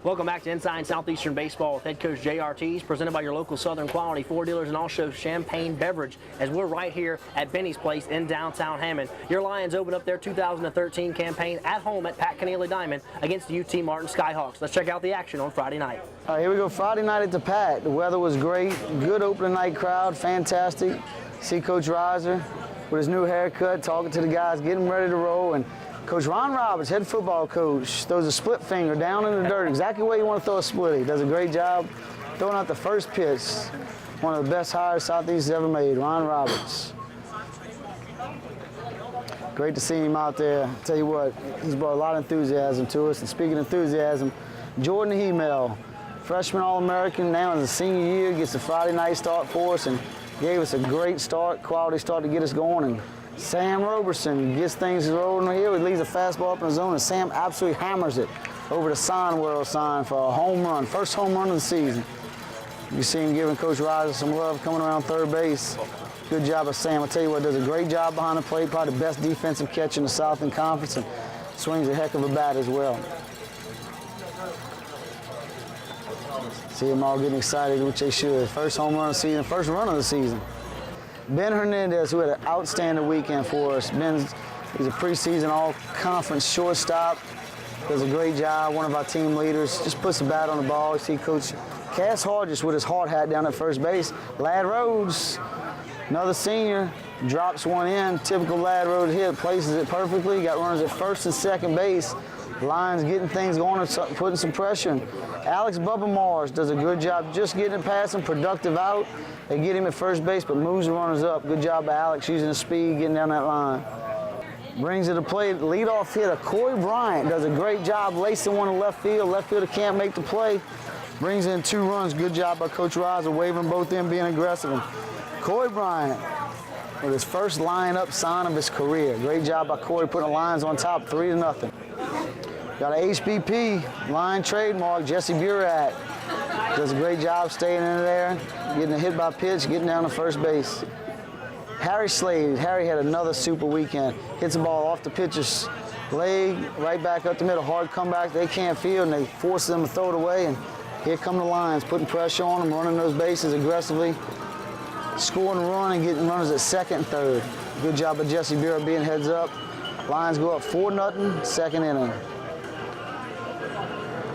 Welcome back to Inside Southeastern Baseball with head coach Jay Artigues, presented by your local Southern Quality Ford dealers and also Champagne Beverage, as we're right here at Benny's Place in downtown Hammond. Your Lions open up their 2013 campaign at home at Pat Kenneally Diamond against the UT Martin Skyhawks. Let's check out the action on Friday night. All right, here we go. Friday night at the Pat. The weather was great. Good opening night crowd. Fantastic. See Coach Reiser with his new haircut, talking to the guys, getting ready to roll. And Coach Ron Roberts, head football coach, throws a split finger down in the dirt, exactly where you want to throw a split. He does a great job throwing out the first pitch. One of the best hires Southeast has ever made, Ron Roberts. Great to see him out there. I'll tell you what, he's brought a lot of enthusiasm to us. And speaking of enthusiasm, Jordan Hemel, freshman All-American, now in his senior year, gets a Friday night start for us and gave us a great start, quality start to get us going. And Sam Roberson gets things rolling here. He leaves a fastball up in the zone, and Sam absolutely hammers it over the sign world sign for a home run, first home run of the season. You see him giving Coach Reiser some love coming around third base. Good job of Sam. I'll tell you what, does a great job behind the plate, probably the best defensive catch in the Southern Conference, and swings a heck of a bat as well. See them all getting excited, which they should. First home run of the season, first run of the season. Ben Hernandez, who had an outstanding weekend for us. He's a preseason all-conference shortstop. Does a great job, one of our team leaders. Just puts the bat on the ball. You see Coach Cass Hodges with his hard hat down at first base. Ladd Rhodes, another senior, drops one in. Typical Ladd Rhodes hit, places it perfectly. Got runners at first and second base. Lions getting things going and putting some pressure. And Alex Bubba Mars does a good job just getting it past him, productive out. They get him at first base, but moves the runners up. Good job by Alex using the speed, getting down that line. Brings it to play, leadoff hitter Corey Bryant does a great job lacing one to left field. Left fielder can't make the play. Brings in 2 runs. Good job by Coach Reiser, waving both in, being aggressive. And Corey Bryant with his first line-up sign of his career. Great job by Corey putting the Lions on top, 3-0. Got an HBP, line trademark, Jesse Burat. Does a great job staying in there, getting a hit by pitch, getting down to first base. Harry Slade, Harry had another super weekend. Hits the ball off the pitcher's leg, right back up the middle, hard comeback. They can't field, and they force them to throw it away. And here come the Lions, putting pressure on them, running those bases aggressively, scoring a run and getting runners at second and third. Good job of Jesse Burat being heads up. Lions go up 4-0, second inning.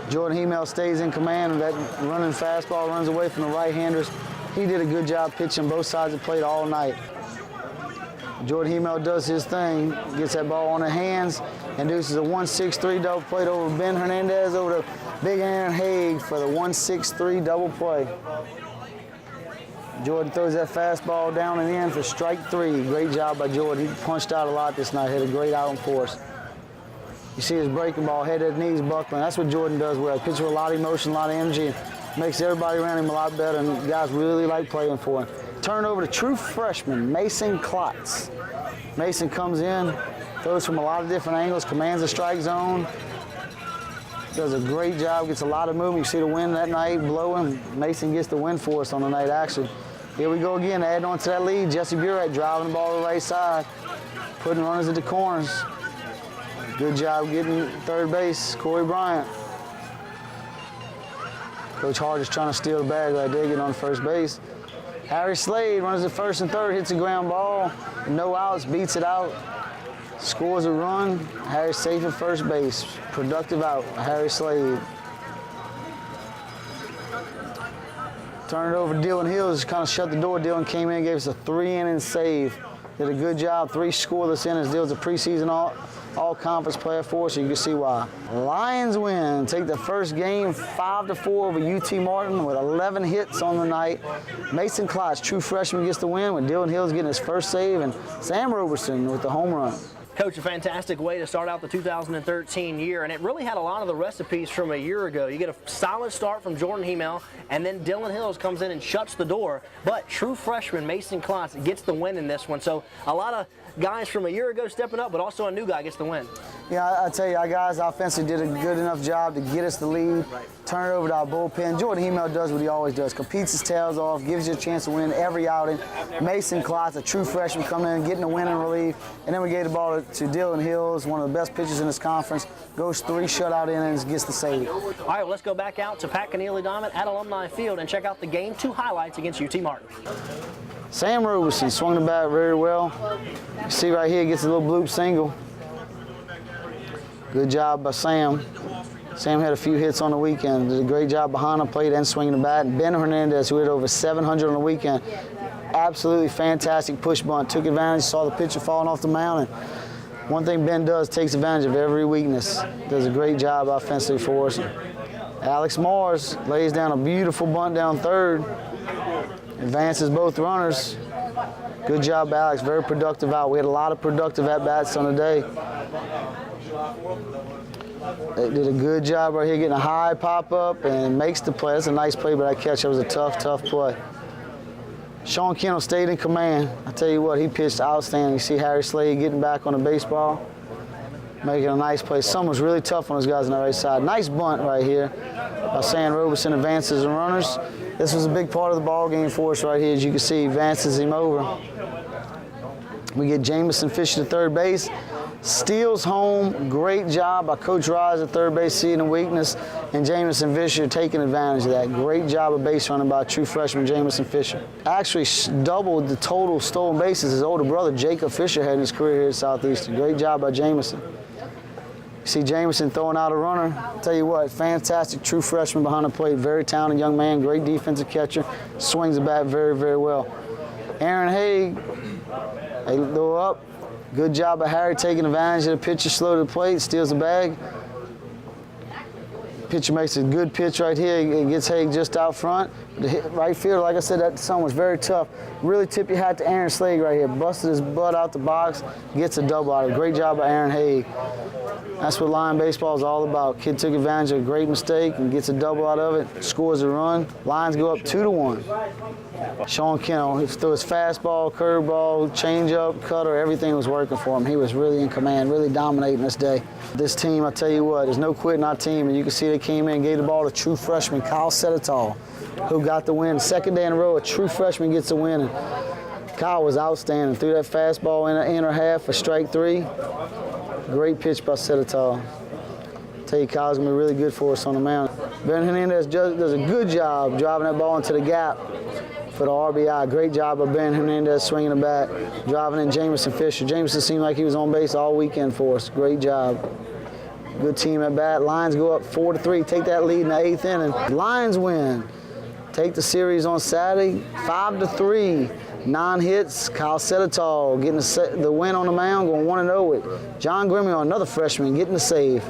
Jordan Hemel stays in command of that running fastball, runs away from the right-handers. He did a good job pitching both sides of the plate all night. Jordan Hemel does his thing, gets that ball on the hands, induces a 1-6-3 double play over Ben Hernandez, over to Big Aaron Haig for the 1-6-3 double play. Jordan throws that fastball down and in for strike 3. Great job by Jordan. He punched out a lot this night, had a great outing for us. You see his breaking ball, head at knees, buckling. That's what Jordan does well. Pitches with a lot of emotion, a lot of energy, and makes everybody around him a lot better, and guys really like playing for him. Turn over to true freshman, Mason Klotz. Mason comes in, throws from a lot of different angles, commands the strike zone. Does a great job, gets a lot of movement. You see the wind that night blowing. Mason gets the win for us on the night action. Here we go again, adding on to that lead. Jesse Burat driving the ball to the right side, putting runners at the corners. Good job getting third base, Corey Bryant. Coach Hart is trying to steal the bag right there, getting on first base. Harry Slade runs at first and third, hits a ground ball, no outs, beats it out, scores a run. Harry's safe at first base, productive out, Harry Slade. Turn it over to Dylan Hills, kind of shut the door. Dylan came in, gave us a 3-inning save. Did a good job, 3 scoreless innings. Dylan's a preseason all-conference player for us, so you can see why. Lions win, take the first game 5-4 over UT Martin with 11 hits on the night. Mason Klotz, true freshman, gets the win with Dylan Hills getting his first save, and Sam Roberson with the home run. Coach, a fantastic way to start out the 2013 year, and it really had a lot of the recipes from a year ago. You get a solid start from Jordan Hemel, and then Dylan Hills comes in and shuts the door, but true freshman Mason Klotz gets the win in this one. So a lot of guys from a year ago stepping up, but also a new guy gets the win. Yeah, I tell you, our guys offensively did a good enough job to get us the lead, turn it over to our bullpen. Jordan Hemel does what he always does, competes his tails off, gives you a chance to win every outing. Mason Klotz, a true freshman, coming in, getting a win in relief. And then we gave the ball to Dylan Hills, one of the best pitchers in this conference, goes 3 shutout innings, gets the save. All right, well, let's go back out to Pat Keneally Diamond at Alumni Field and check out the Game 2 highlights against UT Martin. Sam Robeson swung the bat very well. You see right here, gets a little bloop single. Good job by Sam. Sam had a few hits on the weekend. Did a great job behind the plate and swinging the bat. And Ben Hernandez, who hit over 700 on the weekend, absolutely fantastic push bunt. Took advantage, saw the pitcher falling off the mound. And one thing Ben does, takes advantage of every weakness. Does a great job offensively for us. Alex Mars lays down a beautiful bunt down third. Advances both runners. Good job, Alex. Very productive out. We had a lot of productive at-bats on the day. They did a good job right here getting a high pop-up and makes the play. That's a nice play, but that catch, that was a tough play. Sean Kennel stayed in command. I tell you what, he pitched outstanding. You see Harry Slade getting back on the baseball, making a nice play. Some was really tough on those guys on the right side. Nice bunt right here by Sam Robeson, advances and runners. This was a big part of the ball game for us right here. As you can see, advances him over. We get Jamison Fisher to third base. Steals home, great job by Coach Rise at third base, seeing the weakness, and Jamison Fisher taking advantage of that. Great job of base running by true freshman Jamison Fisher. Actually doubled the total stolen bases his older brother Jacob Fisher had in his career here at Southeastern. Great job by Jamison. You see Jamison throwing out a runner. I'll tell you what, fantastic true freshman behind the plate, very talented young man, great defensive catcher, swings the bat very, very well. Aaron Haig, they throw up. Good job by Harry taking advantage of the pitcher slow to the plate, steals the bag. Pitcher makes a good pitch right here. It gets Haig just out front. The right fielder, like I said, that son was very tough. Really tip your hat to Aaron Slade right here. Busted his butt out the box, gets a double out of it. Great job by Aaron Haig. That's what Lion baseball is all about. Kid took advantage of a great mistake and gets a double out of it, scores a run. Lions go up 2-1. Sean Kennel, he threw his fastball, curveball, changeup, cutter, everything was working for him. He was really in command, really dominating this day. This team, I tell you what, there's no quitting our team, and you can see they came in and gave the ball to true freshman Kyle Sedetall, who got the win. Second day in a row, a true freshman gets the win. And Kyle was outstanding. Threw that fastball in an inner half for strike 3. Great pitch by Sedetall. Tell you, Kyle's gonna be really good for us on the mound. Ben Hernandez does a good job driving that ball into the gap for the RBI. Great job by Ben Hernandez swinging the bat, driving in Jamison Fisher. Jamison seemed like he was on base all weekend for us. Great job. Good team at bat. Lions go up 4-3, take that lead in the 8th inning. Lions win. Take the series on Saturday, 5-3. 9 hits. Kyle Sedetall getting the win on the mound, going 1-0 with John Grimion, another freshman, getting the save.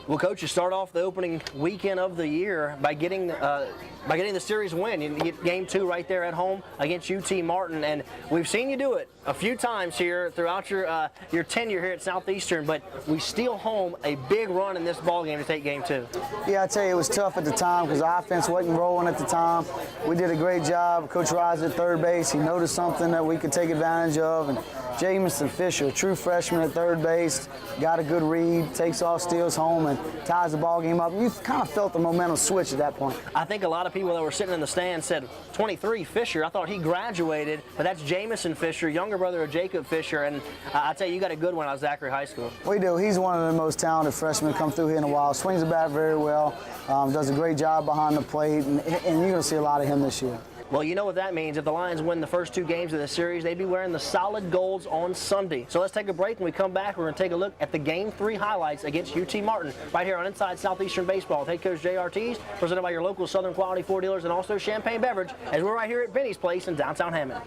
Well, Coach, you start off the opening weekend of the year by getting the series win. You get Game 2 right there at home against UT Martin, and we've seen you do it a few times here throughout your tenure here at Southeastern, but we steal home a big run in this ball game to take Game 2. Yeah, I tell you, it was tough at the time because the offense wasn't rolling at the time. We did a great job. Coach Rise at third base, he noticed something that we could take advantage of, and Jamison Fisher, a true freshman at third base, got a good read, takes off, steals home, and ties the ball game up. You kind of felt the momentum switch at that point. I think a lot of people that were sitting in the stands said 23 Fisher. I thought he graduated, but that's Jamison Fisher, younger brother of Jacob Fisher, and I tell you, you got a good one out of Zachary High School. We do. He's one of the most talented freshmen to come through here in a while. Swings the bat very well, does a great job behind the plate, and you're going to see a lot of him this year. Well, you know what that means. If the Lions win the first 2 games of the series, they'd be wearing the solid golds on Sunday. So let's take a break. When we come back, we're going to take a look at the Game 3 highlights against UT Martin right here on Inside Southeastern Baseball with head coach Jay Artigues, presented by your local Southern Quality Ford dealers and also Champagne Beverage, as we're right here at Benny's Place in downtown Hammond.